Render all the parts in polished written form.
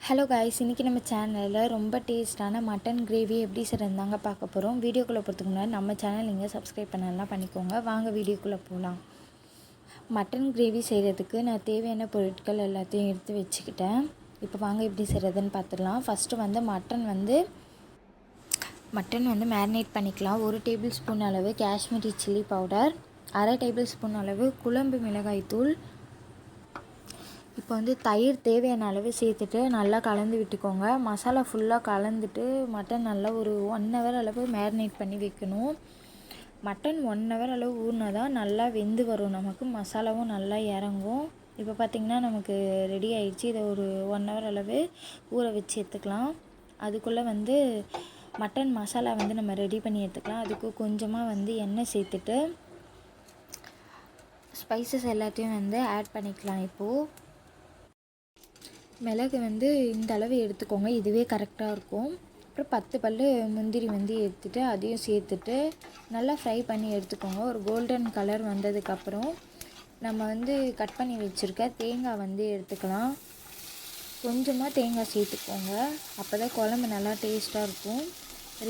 Hello guys, இன்றைக்கி நம்ம சேனலில் ரொம்ப டேஸ்ட்டான மட்டன் கிரேவி எப்படி செய்கிறதாங்க பார்க்க போகிறோம். வீடியோக்குள்ளே போகிறதுக்கு முன்னாடி நம்ம சேனல் நீங்கள் சப்ஸ்கிரைப் பண்ணலாம் பண்ணிக்கோங்க. வாங்க வீடியோக்குள்ளே போகலாம். மட்டன் கிரேவி செய்கிறதுக்கு நான் தேவையான பொருட்கள் எல்லாத்தையும் எடுத்து வச்சுக்கிட்டேன். இப்போ வாங்க எப்படி செய்கிறதுன்னு பார்த்துடலாம். ஃபஸ்ட்டு வந்து மட்டன் வந்து மேரினேட் பண்ணிக்கலாம். 1 டேபிள் ஸ்பூன் அளவு Kashmiri chilli powder, 1/2 table spoon அளவு குழம்பு மிளகாய் தூள். இப்போ வந்து தயிர் தேவையான அளவு சேர்த்துட்டு நல்லா கலந்து விட்டுக்கோங்க. மசாலா ஃபுல்லாக கலந்துட்டு மட்டன் நல்லா ஒரு 1 ஹவர் அளவு மேரினேட் பண்ணி வைக்கணும். மட்டன் 1 ஹவர் அளவு ஊறினா தான் நல்லா வெந்து வரும், நமக்கு மசாலாவும் நல்லா இறங்கும். இப்போ பார்த்திங்கன்னா நமக்கு ரெடி ஆகிடுச்சு. இதை ஒரு 1 ஹவர் அளவு ஊற வச்சு எடுத்துக்கலாம். அதுக்குள்ளே வந்து மட்டன் மசாலா வந்து நம்ம ரெடி பண்ணி எடுத்துக்கலாம். அதுக்கு கொஞ்சமாக வந்து எண்ணெய் சேர்த்துட்டு ஸ்பைசஸ் எல்லாத்தையும் வந்து ஆட் பண்ணிக்கலாம். இப்போது மிளகு வந்து இந்த அளவு எடுத்துக்கோங்க, இதுவே கரெக்டாக இருக்கும். அப்புறம் 10 பல் முந்திரி வந்து எடுத்துகிட்டு அதையும் சேர்த்துட்டு நல்லா ஃப்ரை பண்ணி எடுத்துக்கோங்க. ஒரு கோல்டன் கலர் வந்ததுக்கப்புறம் நம்ம வந்து கட் பண்ணி வச்சுருக்க தேங்காய் வந்து எடுத்துக்கலாம். கொஞ்சமாக தேங்காய் சேர்த்துக்கோங்க, அப்போ தான் குழம்பு நல்லா டேஸ்ட்டாக இருக்கும்.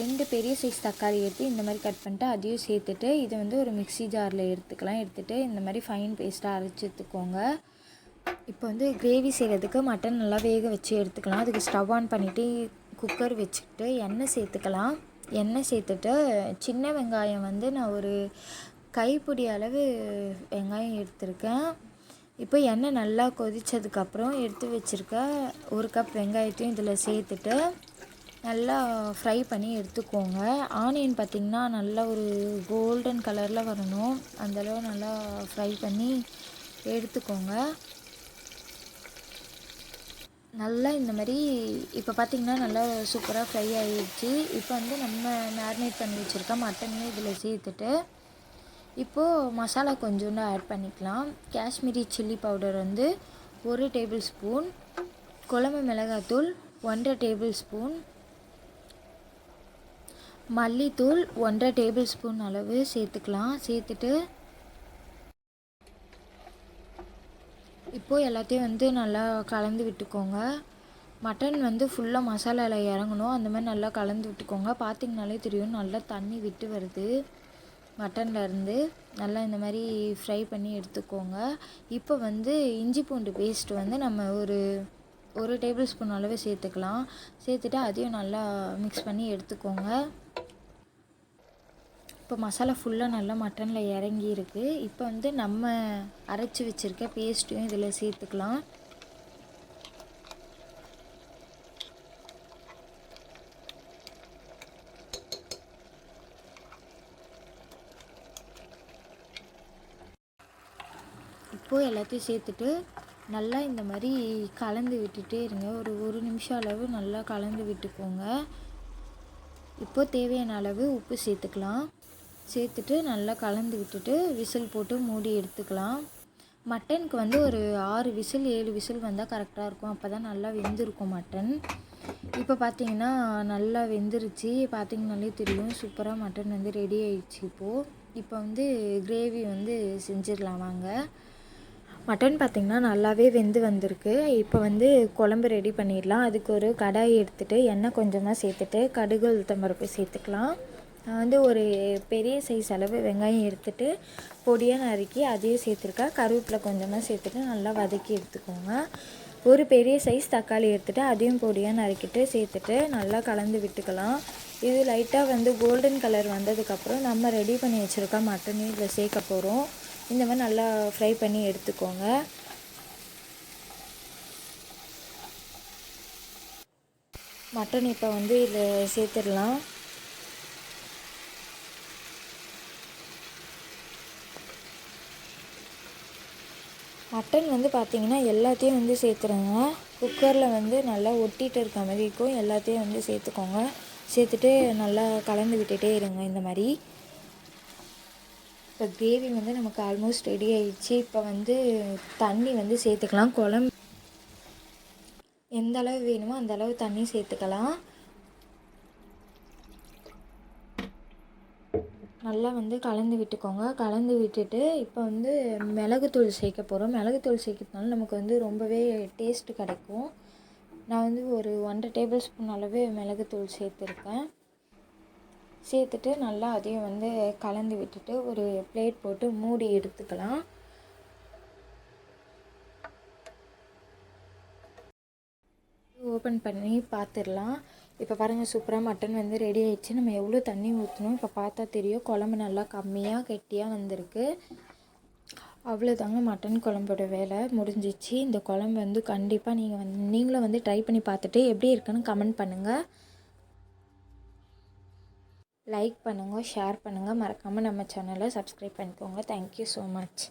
2 பெரிய சைஸ் தக்காளி எடுத்து இந்த மாதிரி கட் பண்ணிட்டு அதையும் சேர்த்துட்டு இதை வந்து ஒரு மிக்ஸி ஜாரில் எடுத்துகிட்டு இந்த மாதிரி ஃபைன் பேஸ்ட்டாக அரைச்சி எடுத்துக்கோங்க. இப்போ வந்து கிரேவி செய்கிறதுக்கு மட்டன் நல்லா வேக வச்சு எடுத்துக்கலாம். அதுக்கு ஸ்டவ் ஆன் பண்ணிவிட்டு குக்கர் வச்சுக்கிட்டு எண்ணெய் சேர்த்துக்கலாம். எண்ணெய் சேர்த்துட்டு சின்ன வெங்காயம் வந்து நான் ஒரு கைப்பிடி அளவு வெங்காயம் எடுத்திருக்கேன். இப்போ எண்ணெய் நல்லா கொதித்ததுக்கப்புறம் எடுத்து வச்சுருக்க 1 கப் வெங்காயத்தையும் இதில் சேர்த்துட்டு நல்லா ஃப்ரை பண்ணி எடுத்துக்கோங்க. ஆனியன் பார்த்திங்கன்னா நல்லா ஒரு கோல்டன் கலரில் வரணும், அந்தளவு நல்லா ஃப்ரை பண்ணி எடுத்துக்கோங்க. நல்லா இந்த மாதிரி இப்போ பார்த்திங்கன்னா நல்லா சூப்பராக ஃப்ரை ஆகிடுச்சு. இப்போ வந்து நம்ம மேரினேட் பண்ணி வச்சுருக்க மட்டனையும் இதில் சேர்த்துட்டு இப்போது மசாலா கொஞ்சோண்டு ஆட் பண்ணிக்கலாம். காஷ்மீரி சில்லி பவுடர் வந்து 1 டேபிள் ஸ்பூன், குழம்பு மிளகாத்தூள் 1/2 டேபிள் ஸ்பூன், மல்லித்தூள் 1/2 டேபிள் ஸ்பூன் அளவு சேர்த்துக்கலாம். சேர்த்துட்டு இப்போது எல்லாத்தையும் வந்து நல்லா கலந்து விட்டுக்கோங்க. மட்டன் வந்து ஃபுல்லாக மசாலாவில் இறங்கணும், அந்த மாதிரி நல்லா கலந்து விட்டுக்கோங்க. பார்த்திங்கனாலே தெரியும் நல்லா தண்ணி விட்டு வருது மட்டன்லேருந்து. நல்லா இந்த மாதிரி ஃப்ரை பண்ணி எடுத்துக்கோங்க. இப்போ வந்து இஞ்சி பூண்டு பேஸ்ட் வந்து நம்ம ஒரு டேபிள் ஸ்பூன் அளவு சேர்த்துக்கலாம். சேர்த்துட்டு அதையும் நல்லா மிக்ஸ் பண்ணி எடுத்துக்கோங்க. இப்போ மசாலா ஃபுல்லாக நல்லா மட்டனில் இறங்கி இருக்குது. இப்போ வந்து நம்ம அரைச்சி வச்சுருக்க பேஸ்ட்டையும் இதில் சேர்த்துக்கலாம். இப்போது எல்லாத்தையும் சேர்த்துட்டு நல்லா இந்த மாதிரி கலந்து விட்டுட்டே இருங்க. ஒரு நிமிஷம் அளவு நல்லா கலந்து விட்டுக்கோங்க. இப்போது தேவையான அளவு உப்பு சேர்த்துக்கலாம். சேர்த்துட்டு நல்லா கலந்து விட்டுட்டு விசில் போட்டு மூடி எடுத்துக்கலாம். மட்டனுக்கு வந்து ஒரு 6 விசில் 7 விசில் வந்தால் கரெக்டாக இருக்கும், அப்போ தான் நல்லா வெந்திருக்கும் மட்டன். இப்போ பார்த்திங்கன்னா நல்லா வெந்துருச்சு, பார்த்திங்கனாலே தெரியும் சூப்பராக மட்டன் வந்து ரெடி ஆயிடுச்சு. இப்போ வந்து கிரேவி வந்து செஞ்சிடலாம் வாங்க. மட்டன் பார்த்திங்கன்னா நல்லாவே வெந்து வந்திருக்கு. இப்போ வந்து குழம்பு ரெடி பண்ணிடலாம். அதுக்கு ஒரு கடாய் எடுத்துகிட்டு எண்ணெய் கொஞ்சமாக சேர்த்துட்டு கடுகு உளுத்தம்பருப்பு சேர்த்துக்கலாம். நான் வந்து ஒரு பெரிய சைஸ் அளவு வெங்காயம் எடுத்துகிட்டு பொடியாக நறுக்கி அதையும் சேர்த்துருக்கேன். கருவேப்பிலை கொஞ்சமாக சேர்த்துட்டு நல்லா வதக்கி எடுத்துக்கோங்க. ஒரு பெரிய சைஸ் தக்காளி எடுத்துகிட்டு அதையும் பொடியாக நறுக்கிட்டு சேர்த்துட்டு நல்லா கலந்து விட்டுக்கலாம். இது லைட்டாக வந்து கோல்டன் கலர் வந்ததுக்கப்புறம் நம்ம ரெடி பண்ணி வச்சுருக்க மட்டனையும் இதில் சேர்க்க போகிறோம். இந்த மாதிரி நல்லா ஃப்ரை பண்ணி எடுத்துக்கோங்க. மட்டன் இப்போ வந்து இதில் சேர்த்துடலாம். மட்டன் வந்து பார்த்திங்கன்னா எல்லாத்தையும் வந்து சேர்த்துருங்க. குக்கரில் வந்து நல்லா ஒட்டிகிட்டு இருக்க மாதிரி இருக்கும், எல்லாத்தையும் வந்து சேர்த்துக்கோங்க. சேர்த்துட்டு நல்லா கலந்து விட்டுட்டே இருங்க இந்த மாதிரி. இப்போ கிரேவி வந்து நமக்கு ஆல்மோஸ்ட் ரெடி ஆகிடுச்சு. இப்போ வந்து தண்ணி வந்து சேர்த்துக்கலாம். குழம்பு எந்த அளவு வேணுமோ அந்த அளவு தண்ணி சேர்த்துக்கலாம். நல்லா வந்து கலந்து விட்டுக்கோங்க. கலந்து விட்டுட்டு இப்போ வந்து மிளகுத்தூள் சேர்க்க போகிறோம். மிளகுத்தூள் சேர்க்கறதுனால நமக்கு வந்து ரொம்பவே டேஸ்ட்டு கிடைக்கும். நான் வந்து ஒரு 1½ டேபிள் ஸ்பூன் அளவு மிளகுத்தூள் சேர்த்துருக்கேன். சேர்த்துட்டு நல்லா அதையும் வந்து கலந்து விட்டுட்டு ஒரு பிளேட் போட்டு மூடி எடுத்துக்கலாம். ஓப்பன் பண்ணி பார்த்துடலாம். இப்போ பாருங்கள், சூப்பராக மட்டன் வந்து ரெடி ஆயிடுச்சு. நம்ம எவ்வளோ தண்ணி ஊற்றணும் இப்போ பார்த்தா தெரியும். குழம்பு நல்லா கம்மியாக கெட்டியாக வந்திருக்கு. அவ்வளோதாங்க, மட்டன் குழம்போட வேலை முடிஞ்சிச்சு. இந்த குழம்பு வந்து கண்டிப்பாக நீங்களும் வந்து ட்ரை பண்ணி பார்த்துட்டு எப்படி இருக்குன்னு கமெண்ட் பண்ணுங்கள். லைக் பண்ணுங்கள், ஷேர் பண்ணுங்கள், மறக்காமல் நம்ம சேனலை சப்ஸ்கிரைப் பண்ணிக்கோங்க. Thank you so much.